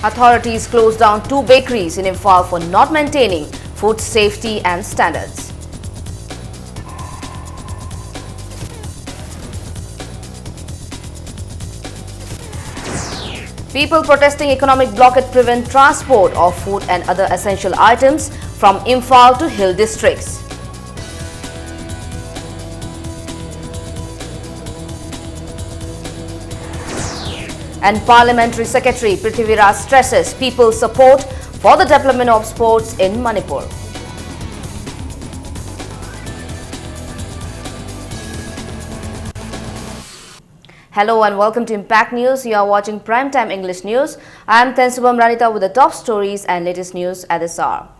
Authorities closed down 2 bakeries in Imphal for not maintaining food safety and standards. People protesting economic blockade prevent transport of food and other essential items from Imphal to hill districts. And Parliamentary Secretary Prithviraj stresses people's support for the development of sports in Manipur. Hello and welcome to Impact News. You are watching Primetime English News. I am Tensubam Ranita with the top stories and latest news at this hour.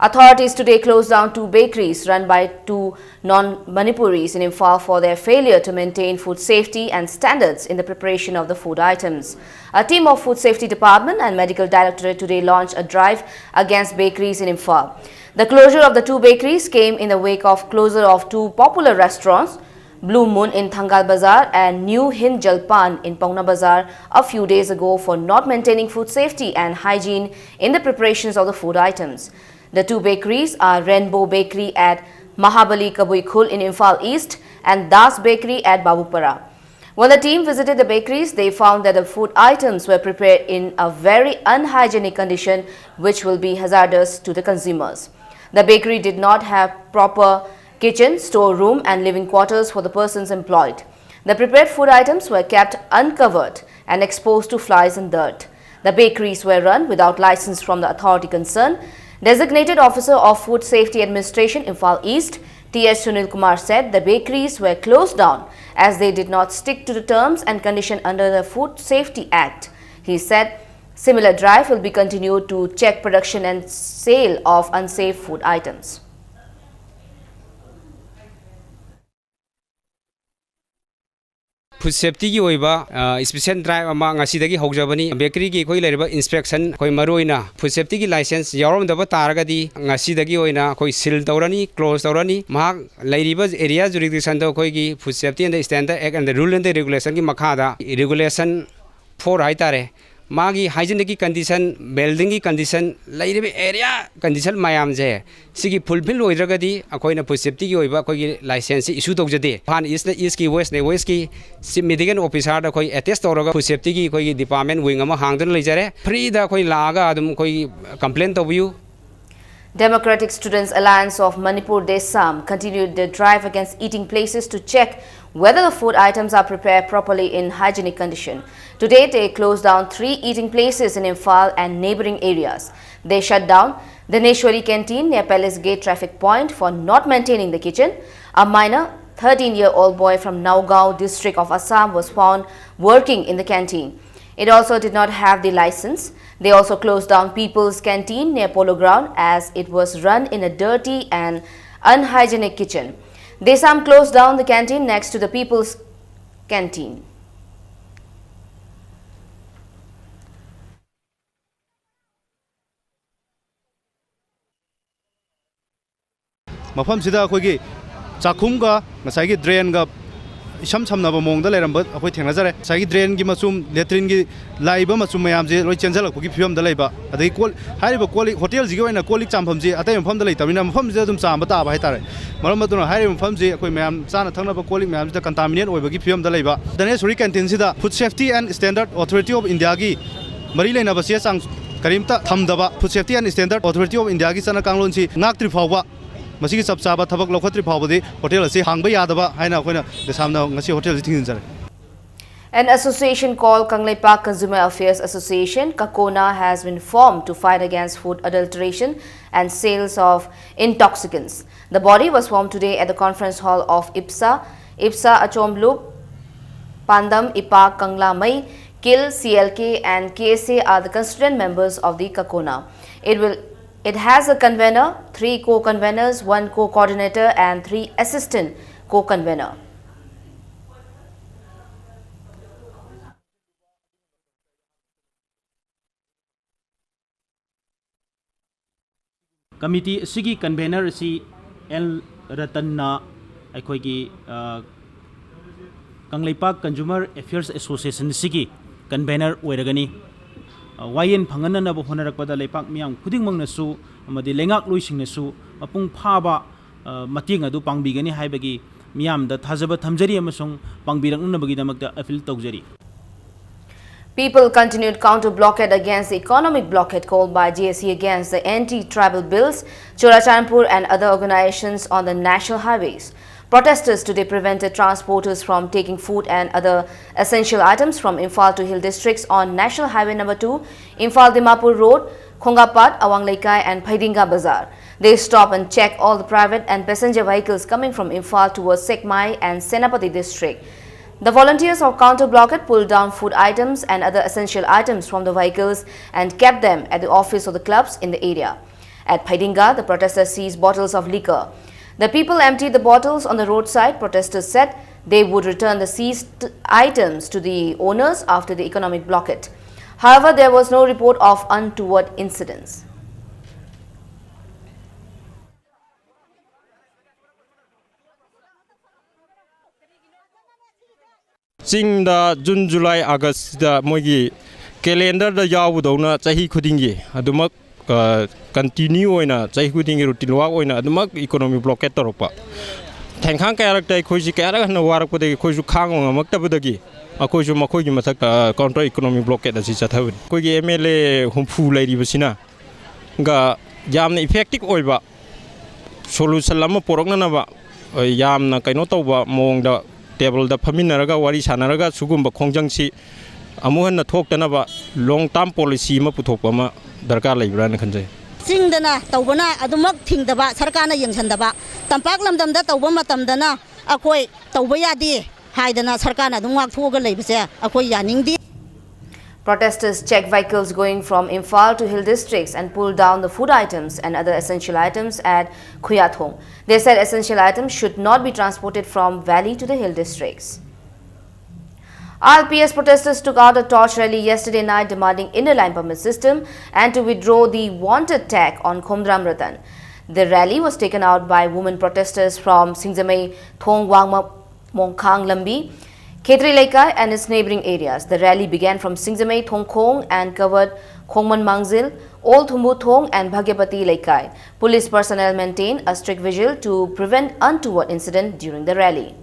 Authorities today closed down 2 bakeries run by 2 non-Manipuris in Imphal for their failure to maintain food safety and standards in the preparation of the food items. A team of Food Safety Department and Medical Directorate today launched a drive against bakeries in Imphal. The closure of the 2 bakeries came in the wake of closure of 2 popular restaurants, Blue Moon in Thangal Bazar and New Hind Jalpan in Pauna Bazar a few days ago for not maintaining food safety and hygiene in the preparations of the food items. The 2 bakeries are Rainbow Bakery at Mahabali Kabuikhul in Imphal East and Das Bakery at Babupara. When the team visited the bakeries, they found that the food items were prepared in a very unhygienic condition which will be hazardous to the consumers. The bakery did not have proper kitchen, storeroom and living quarters for the persons employed. The prepared food items were kept uncovered and exposed to flies and dirt. The bakeries were run without license from the authority concerned. Designated Officer of Food Safety Administration, Imphal East, T.S. Sunil Kumar said the bakeries were closed down as they did not stick to the terms and conditions under the Food Safety Act. He said similar drive will be continued to check production and sale of unsafe food items. Food safety ki oiba special drive ama ngasidagi hogjabani bakery ki koi leriba inspection koi maroina food safety ki license yarom daba taragadi ngasidagi oina koi seal tawrani close tawrani mahak leriba area jurisdiction do koi ki food safety and the standard act and the rule and the regulation ki makhada regulation 4 haitare magi hygienic ki condition building ki condition leriba area condition mayam je sigi fulfill oiragadi akoina food safety ki oiba koi license issue tawjade phan is ki west ki medical officer da koi attest tawraga food safety ki koi department wing ama hangdun leijare free da koi laga adum koi complaint tawbiu. Democratic Students Alliance of Manipur Desam continued their drive against eating places to check whether the food items are prepared properly in hygienic condition. Today, they closed down 3 eating places in Imphal and neighboring areas. They shut down the Neshwari canteen near Palace Gate traffic point for not maintaining the kitchen. A minor 13-year-old boy from Naugao district of Assam was found working in the canteen. It also did not have the license. They also closed down People's Canteen near Polo Ground as it was run in a dirty and unhygienic kitchen. Desam closed down the canteen next to the People's Canteen. Mafam sida akhoi chakhum ga ngasai gi drain ga isham samnaba mongda leramba akhoi thengnajare sagi drain gi machum latrin gi laiba machum mayam je loi chenjalak gi phiam da laiba adai kol hariba koli hotel ji gi oina kolik champham ji atai mafam da leitamina mafam ji dum chamba ta ba haitare maram maduna hariba mafam ji akhoi mayam chana thangnaba kolik mayam ji da contaminate oiba gi phiam da laiba Daneshwari canteen sida Food Safety and Standard Authority of India gi mari leina ba se chang karimta thamdaba Food Safety and Standard Authority of India gi chana kanglon si ngak tri phawba masigi sab chaba thabak lokhatri phawbadi hotel ase hangba yadaba haina akoina desamna ngasi hotel ji thingjare. An association called Kangleipak Consumer Affairs Association, Kakona, has been formed to fight against food adulteration and sales of intoxicants. The body was formed today at the conference hall of IPSA. IPSA Achomlup, Pandam, Ipak, Kanglamai, KIL, CLK and KSA are the constituent members of the Kakona. It has a convener, 3 co-conveners, 1 co-coordinator and 3 assistant co-convener. Committee sigi convener si L Ratanna aikoigi Kangleipak Consumer Affairs Association sigi convener oiragani wayen phangananaba honarakpada leipak miyam khudingmangnasu amadi lengak loisingnasu mapung phaba mating adu pangbigani haibagi miyam da thajaba thamjari amasung pangbiraknunabagi damakta appeal tawjari. People continued counter-blockade against the economic blockade called by GSE against the anti-tribal bills, Chorachandpur and other organizations on the national highways. Protesters today prevented transporters from taking food and other essential items from Imphal to Hill districts on National Highway number 2, Imphal-Dimapur Road, Khongapat, Awang Laikai and Phaidinga Bazar. They stop and check all the private and passenger vehicles coming from Imphal towards Sekmai and Senapati district. The volunteers of counter-blockade pulled down food items and other essential items from the vehicles and kept them at the office of the clubs in the area. At Phaidinga, the protesters seized bottles of liquor. The people emptied the bottles on the roadside. Protesters said they would return the seized items to the owners after the economic blockade. However, there was no report of untoward incidents. Sing da June, July, August da mogi calendar da yaudona chahi khudingi adumak continue oina chahi khudingi routine wa oina adumak economic blockade toropa thangkhang character khoji kara na warak pade khoju khang ngamak tabadagi akhoju makhoji masak counter economic blockade asi chathawi kogi MLA humfu lairi basina ga yamna effective oiba solution lama porokna na ba yamna kaino tawba mong da table da phaminaraga wari sanaraga sugumba khongjangsi amuhanna thoktanaba long term policy ma puthokpa ma darkar leibra na khanjai singdana tawbana adumak thingdaba sarkana yengsandaba tampak lamdamda tawba matamdana akoi tawba yadi haidana sarkana dungak thoga leibse akoi yaningdi. Protesters checked vehicles going from Imphal to Hill districts and pulled down the food items and other essential items at Khuyathong. They said essential items should not be transported from Valley to the Hill districts. RLPS protesters took out a torch rally yesterday night demanding inner line permit system and to withdraw the wanted tag on Khomdram Ratan. The rally was taken out by women protesters from Singzamei, Thong Wangma, Mongkhang Lambi, Khetri Laikai and its neighbouring areas. The rally began from Singzamei, Thongkhong and covered Khongman Mangzil, Old Thumbu Thong and Bhagyapati Laikai. Police personnel maintained a strict vigil to prevent untoward incident during the rally.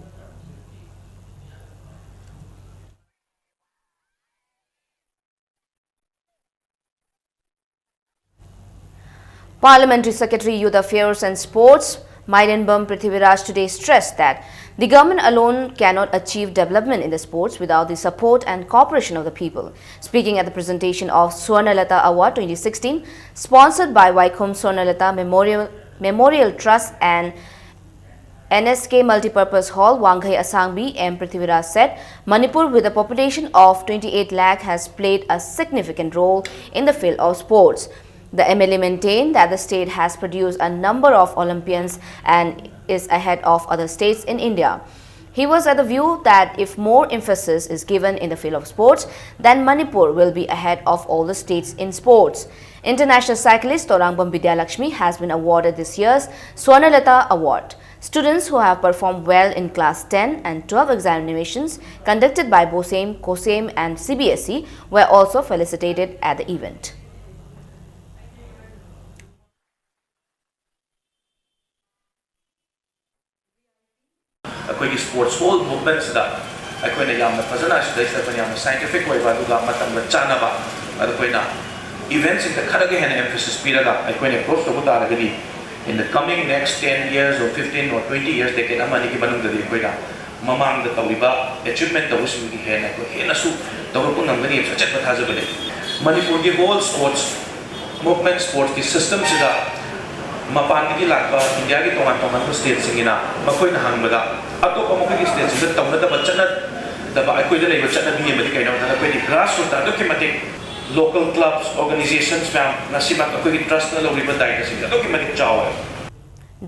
Parliamentary Secretary Youth Affairs and Sports Mairenbam Prithviraj today stressed that the government alone cannot achieve development in the sports without the support and cooperation of the people. Speaking at the presentation of Swarnalata Award 2016, sponsored by Vaikom Swarnalata Memorial Trust and NSK Multipurpose Hall, Wanghai Asangbi, M. Prithviraj said, Manipur with a population of 28 lakh has played a significant role in the field of sports. The MLA maintained that the state has produced a number of Olympians and is ahead of other states in India. He was at the view that if more emphasis is given in the field of sports, then Manipur will be ahead of all the states in sports. International cyclist Torangbam Vidyalakshmi has been awarded this year's Swarnalata Award. Students who have performed well in class 10 and 12 examinations conducted by BOSEM, COSEM and CBSE were also felicitated at the event. अखोई sports whole movement सिदा अखोई यामना फजना सिदा अखोई यामना scientific ओइबा दुगा मतंग चानबा अखोइना इवेंट्स इन खरगे हेन एम्फेसिस पीरगा अखोई अप्रोच तो तारगदी in the coming next 10 years or 15 or 20 years देके अमानी की बनंग ददी अखोइना ममांग द तौरिबा अचीवमेंट तौसु की हेन अखोई हेनसु तौरपु नंगनी सचत बथाजबले मणिपुर की होल स्पोर्ट्स मूवमेंट स्पोर्ट्स की सिस्टम सिदा मपान की लाखा इंडिया की तोमान तोमान को स्टेट सिंगिना मखोइना हंगबदा अतोप मखोई स्टेट सिंग तौना द बचना द अखोई द लेब चना बी एमदी कइनो द अखोई ग्रास रूट द के मते local clubs organizations मैम नसीमा अखोई ट्रस्ट न लोरिबा दायित्व सिंग द के मते चाव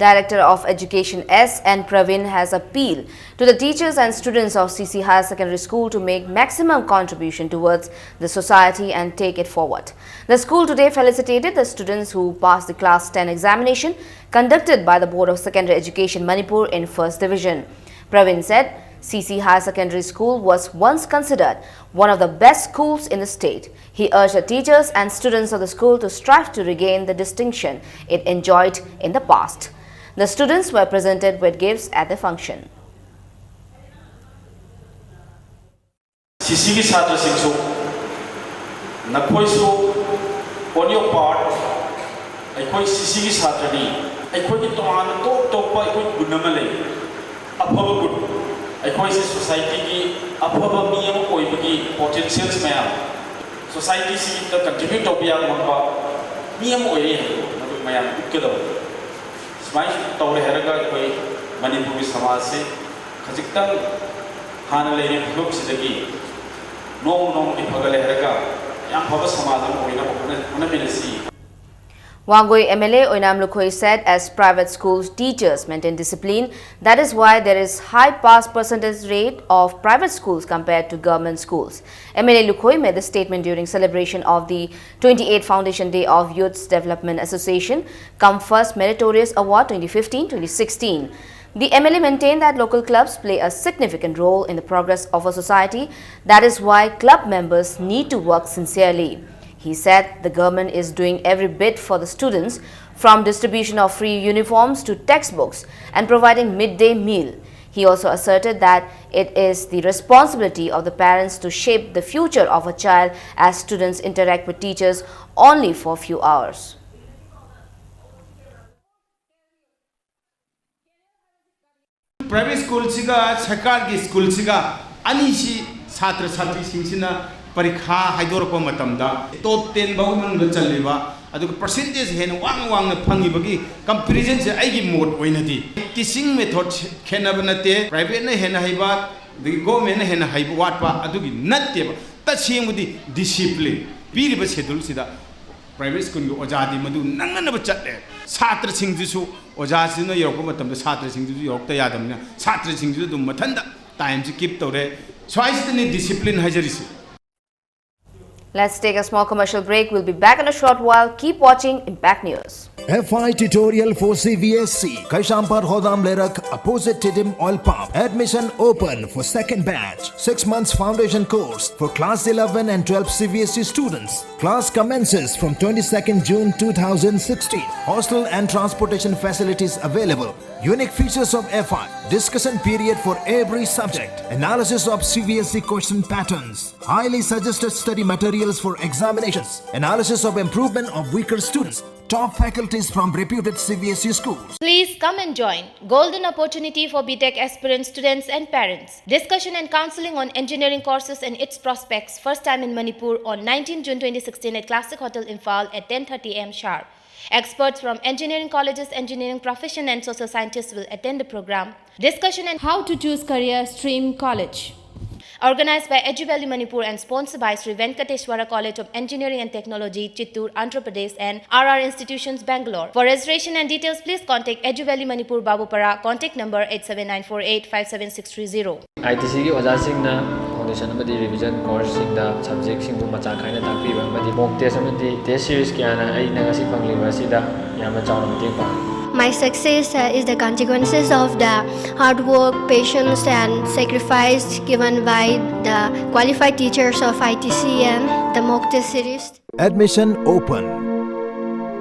Director of Education S. N. Pravin has appealed to the teachers and students of CC Higher Secondary School to make maximum contribution towards the society and take it forward. The school today felicitated the students who passed the Class 10 examination conducted by the Board of Secondary Education Manipur in First Division. Pravin said, CC Higher Secondary School was once considered one of the best schools in the state. He urged the teachers and students of the school to strive to regain the distinction it enjoyed in the past. The students were presented with gifts at the function. CC ki chhatra singh su nakhoi su on your part aikoi CC ki chhatra ni aikoi ki toman top pa aikoi gunama lei afaba gun aikoi se society ki afaba miyam koi bagi potentials mayam society si ta contribute to ya mamba miyam oi madu mayam ikkedo smai tawre heraga aikoi manipuri samaj se khajiktan hana leine philop sidagi Wangoi MLA Oinam Lukhoi said as private schools teachers maintain discipline, that is why there is high pass percentage rate of private schools compared to government schools. MLA Lukhoi made the statement during celebration of the 28th Foundation Day of Youth Development Association Come First Meritorious Award 2015-2016. The MLA maintained that local clubs play a significant role in the progress of a society. That is why club members need to work sincerely. He said the government is doing every bit for the students, from distribution of free uniforms to textbooks and providing midday meal. He also asserted that it is the responsibility of the parents to shape the future of a child as students interact with teachers only for a few hours. Private school siga sarkar ki school siga ani si chhatra chhatri singsina parikha haidorpa matamda top 10 bauman ga chaliba aduga percentage hen wang na phangi bagi comparison se aigi mode oina di teaching method khenaba nate private na hena haiba the government na hena haiba watpa adugi natte ba ta singudi discipline piriba schedule sida private school go ojadi madu nangana ba chatle chhatra singjisu ojasina yorokpa matamda chhatra singjisu yorokta yadamna chhatra singjisu dum mathanda time ji keep tore swaisini discipline hajarisi. Let's take a small commercial break. We'll be back in a short while. Keep watching Impact News. FI tutorial for CVSC. Kaishampar Hodam Lerak, opposite Tidim Oil Pump. Admission open for second batch. 6 months foundation course for class 11 and 12 CVSC students. Class commences from 22nd June 2016. Hostel and transportation facilities available. Unique features of FI. Discussion period for every subject. Analysis of CVSC question patterns. Highly suggested study materials for examinations. Analysis of improvement of weaker students. Top faculties from reputed CVSC schools. Please come and join. Golden opportunity for BTech aspirant students and parents. Discussion and counseling on engineering courses and its prospects. First time in Manipur on 19 June 2016 at Classic Hotel Imphal at 10:30 am sharp. Experts from engineering colleges, engineering profession and social scientists will attend the program. Discussion on how to choose career stream college. Organized by EduValley Manipur and sponsored by Sri Venkateshwara College of Engineering and Technology, Chittoor, Andhra Pradesh and RR Institutions, Bangalore. For registration and details, please contact EduValley Manipur, Babupara. Contact number 87948-57630. ITC ki oja sing na foundation amadi revision course sing da subject sing bu macha khaina takpiba amadi mock test amadi test series kya na ai na ngasi pangliba sida yama chawna mating pang. My success is the consequences of the hard work, patience and sacrifice given by the qualified teachers of ITC and the mock test series. Admission open.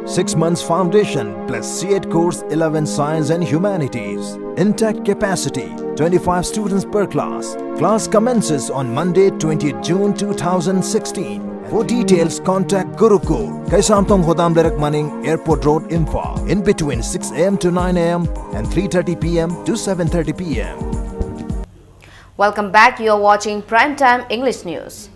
6 months foundation plus C8 course 11 science and humanities. Intact capacity 25 students per class. Class commences on Monday 20th June 2016. For details, contact Gurukul, Kaisamthong Hodam Lerak Maning, Airport Road, Imphal, in between 6 am to 9 am and 3:30 pm to 7:30 pm. Welcome back. You are watching Primetime English News.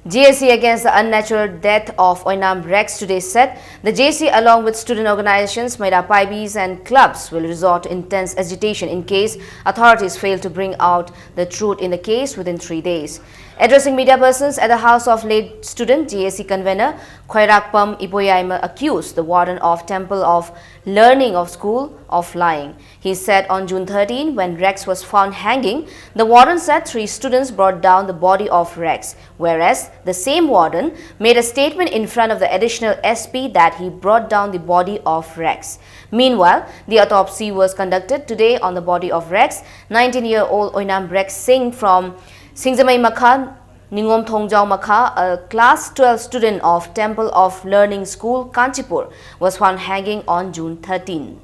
JSC against the unnatural death of Oinam Rex today said the JSC along with student organizations, Maida Paibis and clubs will resort to intense agitation in case authorities fail to bring out the truth in the case within 3 days. Addressing media persons at the house of late student, JSC convener Khairakpam Iboyaima accused the warden of Temple of learning of school of flying. He said on June 13, when Rex was found hanging, the warden said 3 students brought down the body of Rex, whereas the same warden made a statement in front of the additional SP that he brought down the body of Rex. Meanwhile, the autopsy was conducted today on the body of Rex. 19-year-old Oinam Rex Singh from Singzamai Makha, Ningom Thongjau Makha, a class 12 student of Temple of Learning School, Kanchipur, was found hanging on June 13.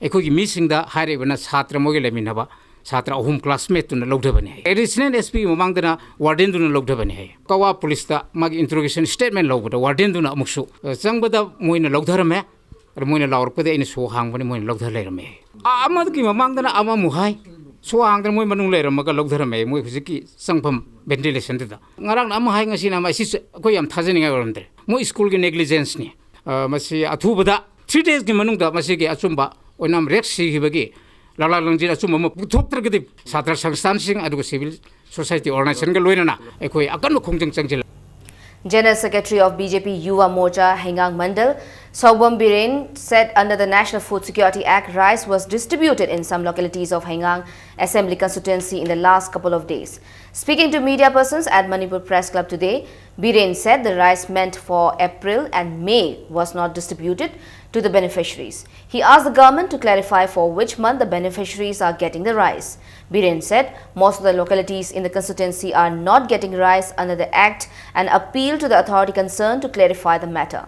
ꯑꯩꯈꯣꯏꯒꯤ ꯃꯤꯁꯤꯡꯗ ꯍꯥꯏꯔꯤꯕꯅ ꯁꯥꯇ꯭ꯔ ꯃꯣꯏꯒ ꯂꯩꯃꯤꯟꯅꯕ ꯁꯥꯇ꯭ꯔ ꯑꯍꯨꯝ ꯀ꯭ꯂꯥꯁꯃꯦꯠꯇꯨꯅ ꯂꯧꯊꯕꯅꯤ ꯍꯥꯏ additional SP ꯃꯃꯥꯡꯗꯅ ꯋꯥꯔꯗꯦꯟꯗꯨꯅ ꯂꯧꯊꯕꯅꯤ ꯍꯥꯏ ꯀꯋꯥ ꯄꯨꯂꯤꯁꯇ ꯃꯥꯒꯤ ꯏꯟꯇ꯭ꯔꯣꯒꯦꯁꯟ statement ꯂꯧꯕꯗ ꯋꯥꯔꯗꯦꯟꯗꯨꯅ ꯑꯃꯨꯛꯁꯨ ꯆꯪꯕꯗ ꯃꯣꯏꯅ ꯂꯧꯊꯔꯝꯃꯦ ꯑꯗ ꯃꯣꯏꯅ ꯂꯥꯎꯔꯛꯄꯗ ꯑꯩꯅ ꯁꯣ ꯍꯥꯡꯕꯅꯤ ꯃꯣꯏꯅ ꯂꯧꯊ ꯂꯩꯔꯝꯃꯦ ꯑꯃꯒꯤ ꯃꯃꯥꯡꯗꯅ ꯑꯃꯃꯨꯛ ꯍꯥꯏ ꯁꯣ ꯍꯥꯡꯗꯅ ꯃꯣꯏ ꯃꯅꯨꯡ ꯂꯩꯔꯝꯃꯒ ꯂꯧꯊꯔꯝꯃꯦ ꯃꯣꯏ ꯍꯧꯖꯤꯛꯀꯤ ꯆꯪꯐꯝ ꯚꯦꯟꯇꯤꯂꯦꯁꯟꯗꯨꯗ ꯉꯔꯥꯡꯅ ꯑꯃ ꯍꯥꯏ ꯉꯁꯤꯅ ꯑꯃ ꯁꯤꯁꯨ ꯑꯩꯈꯣꯏ ꯌꯥꯝ ꯊꯥꯖꯅꯤꯡꯉꯥꯏ ꯑꯣꯏꯔꯝꯗ꯭ꯔꯦ ꯃꯣꯏ ꯁ꯭ꯀꯨꯜꯒꯤ ꯅꯦꯒ꯭ꯂꯤꯖꯦꯟꯁꯅꯤ ꯃꯁꯤ ꯑꯊꯨꯕꯗ 3 days ꯃꯅꯨꯡꯗ ꯃꯁꯤꯒꯤ ꯑꯆꯨꯝꯕ Oinam Rex sikhibagi lala langjir achum ama puthoktragadi satra sangstan sing aduga civil society organization ga loinana ekoi akan khongjang changjil. General Secretary of BJP Yuva Morcha Hengang Mandal Saubam Biren said under the National Food Security Act, rice was distributed in some localities of Hengang Assembly constituency in the last couple of days. Speaking to media persons at Manipur Press Club today, Biren said the rice meant for April and May was not distributed to the beneficiaries. He asked the government to clarify for which month the beneficiaries are getting the rice. Biren said most of the localities in the constituency are not getting rice under the Act and appealed to the authority concerned to clarify the matter.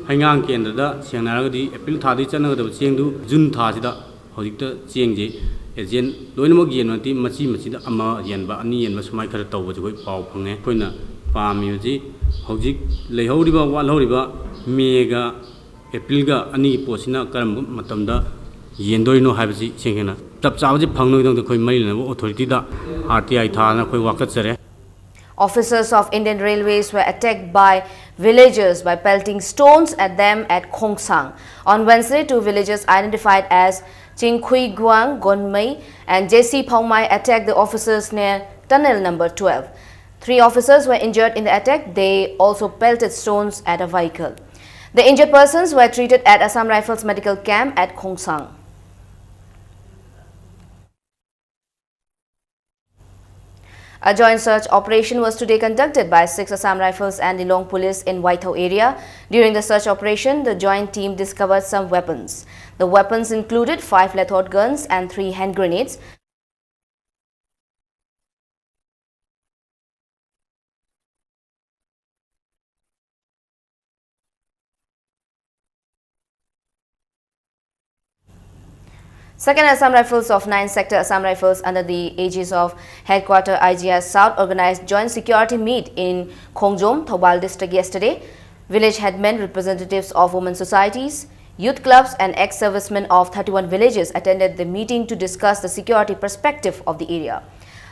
Hengang Kendra, Sianagadi, Apple Tadi Chana, the Chiendu, Jun Tazida, Hojita, Chienji, Ezian, Loinomogian, Machi Machida, Ama, Yanba, Ani, and Masmaika Towa, Pau Panga, Puna, Pamuji, Hojik, Lehoriba, Walhoriba, Mega, Epilga, Ani Posina, Karam Matamda, Yendoino Habsi, Chingena. Tapsaji Pangno, the Koimail authority, the RTI Tana, Koiwakatsere. Officers of Indian Railways were attacked by villagers by pelting stones at them at Khongsang. On Wednesday, 2 villagers identified as Chingkhui Guang Gonmei and JC Paumai attacked the officers near tunnel number 12. 3 officers were injured in the attack. They also pelted stones at a vehicle. The injured persons were treated at Assam Rifles Medical Camp at Khongsang. A joint search operation was today conducted by 6 Assam Rifles and Nilong Police in Waithau area. During the search operation, the joint team discovered some weapons. The weapons included 5 lethal guns and 3 hand grenades. Second Assam Rifles of 9th Sector Assam Rifles under the aegis of Headquarter IGS South organized joint security meet in Khongjom, Thoubal district yesterday. Village headmen, representatives of women societies, youth clubs and ex-servicemen of 31 villages attended the meeting to discuss the security perspective of the area.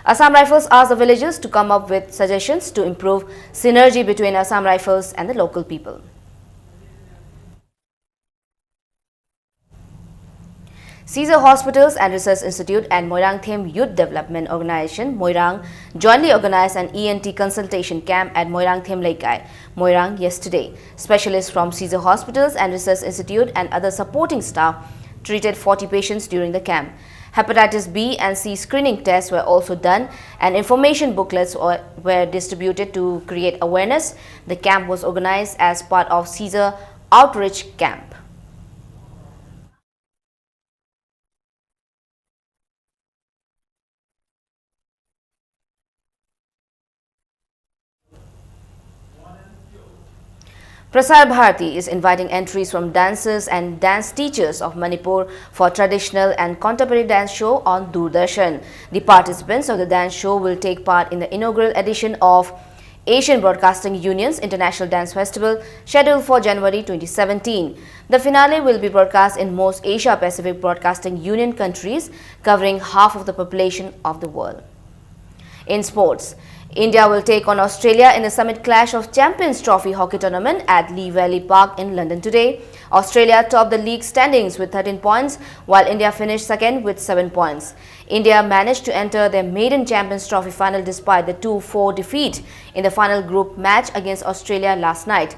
Assam Rifles asked the villagers to come up with suggestions to improve synergy between Assam Rifles and the local people. Caesar Hospitals and Research Institute and Moirang Them Youth Development Organization, Moirang, jointly organized an ENT consultation camp at Moirang Them Laikai, Moirang yesterday. Specialists from Caesar Hospitals and Research Institute and other supporting staff treated 40 patients during the camp. Hepatitis B and C screening tests were also done and information booklets were distributed to create awareness. The camp was organized as part of Caesar Outreach Camp. Prasar Bharati is inviting entries from dancers and dance teachers of Manipur for traditional and contemporary dance show on Doordarshan. The participants of the dance show will take part in the inaugural edition of Asian Broadcasting Union's International Dance Festival scheduled for January 2017. The finale will be broadcast in most Asia-Pacific Broadcasting Union countries, covering half of the population of the world. In sports, India will take on Australia in the Summit Clash of Champions Trophy hockey tournament at Lee Valley Park in London today. Australia topped the league standings with 13 points, while India finished second with 7 points. India managed to enter their maiden Champions Trophy final despite the 2-4 defeat in the final group match against Australia last night.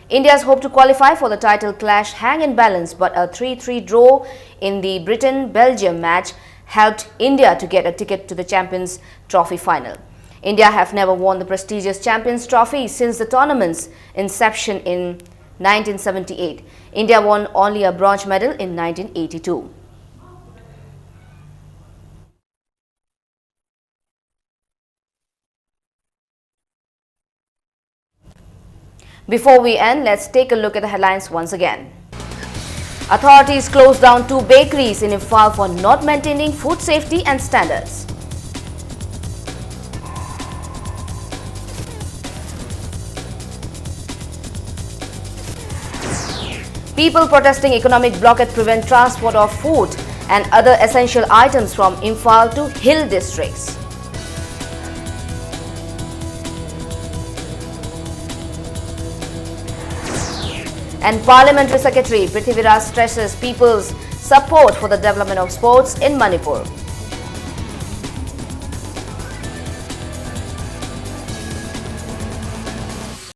India's hope to qualify for the title clash hang in balance, but a 3-3 draw in the Britain-Belgium match helped India to get a ticket to the Champions Trophy final. India have never won the prestigious Champions Trophy since the tournament's inception in 1978. India won only a bronze medal in 1982. Before we end, let's take a look at the headlines once again. Authorities closed down 2 bakeries in Imphal for not maintaining food safety and standards. People protesting economic blockade prevent transport of food and other essential items from Imphal to hill districts. And Parliamentary Secretary Prithviraj stresses people's support for the development of sports in Manipur.